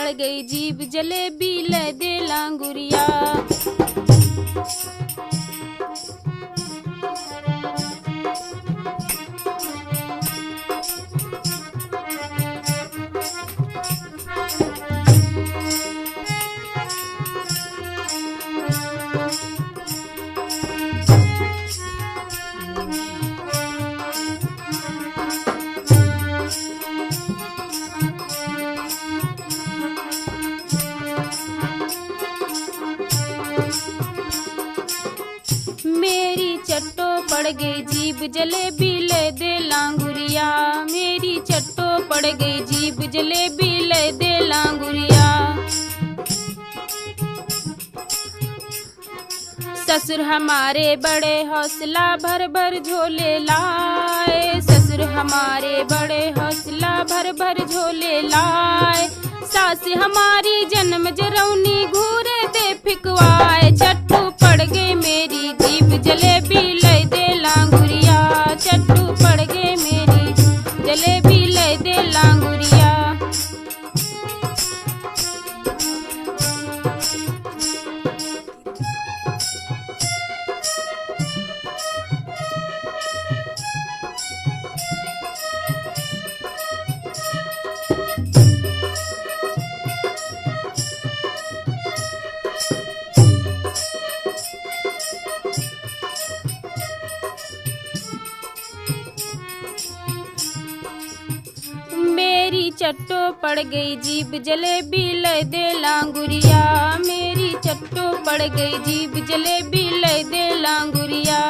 पड़ गई जीभ जलेबी ले दे लांगुरिया। मेरी चट्टो पड़ गई जीभ जलेबी ले दे लांगुरिया। मेरी चट्टो पड़ गई जीभ जलेबी ले दे लांगुरिया। ससुर हमारे बड़े हौसला भर भर झोले लाए। ससुर हमारे बड़े हौसला भर भर झोले लाए। सास हमारी जन्म जरौनी घूरे दे फिकवाए। चट्टू पड़ गए मेरी जीभ जलेबी ले दे लांगुरिया। चट्टू पड़ गए मेरी जलेबी ले दे लांगुरिया। मेरी चट्टो पड़ गई जीभ जलेबी ले दे लांगुरिया। मेरी चट्टो पड़ गई जीभ जलेबी ले दे लांगुरिया।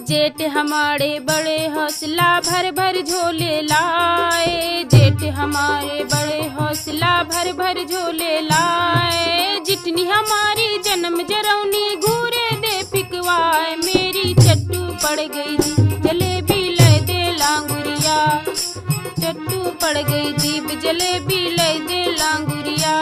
जेठ हमारे बड़े हौसला भर भर झोले लाए। जेठ हमारे बड़े हौसला भर भर झोले लाए। जितनी हमारी जन्म जरौनी घूरे दे फिकवाए। मेरी चट्टू पड़ गई जलेबी ले दे लांगुरिया। चट्टू पड़ गई जीभ जलेबी ले दे लांगुरिया।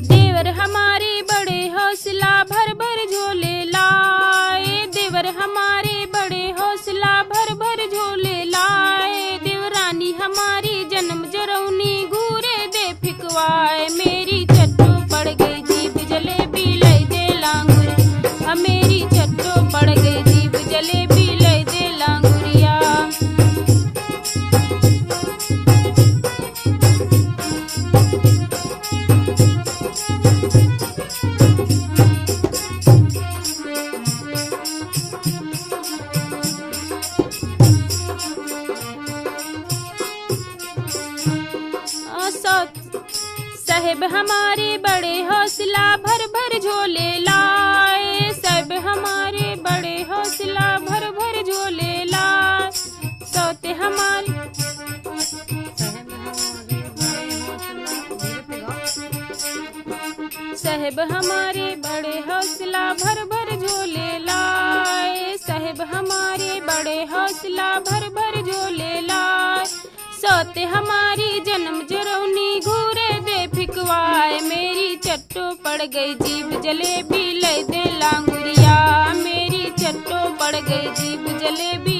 देवर हमारे बड़े हौसला भर भर झोले लाए। देवर हमारे बड़े हौसला भर भर झोले लाए। देवरानी हमारी जन्म जरौनी घूरे दे फिकवाए। मेरी चट्टो पड़ गई जीभ जलेबी ले दे लांगुरिया। मेरी चट्टो पड़ गई जीभ जलेबी ले दे लांगुरिया। साहेब हमारे बड़े हौसला भर भर झोले लाए। साहेब हमारे बड़े हौसला भर भर झोले लाए। सौते हमारे साहेब हमारे बड़े हौसला भर भर झोले लाए। साहेब हमारे बड़े हौसला भर भर झोले लाए। सौते हमारी जन्म जरौनी घूरे दे फिकवाए। मेरी चट्टो पड़ गई जीभ जलेबी ले दे लांगुरिया। मेरी चट्टो पड़ गई जीभ जलेबी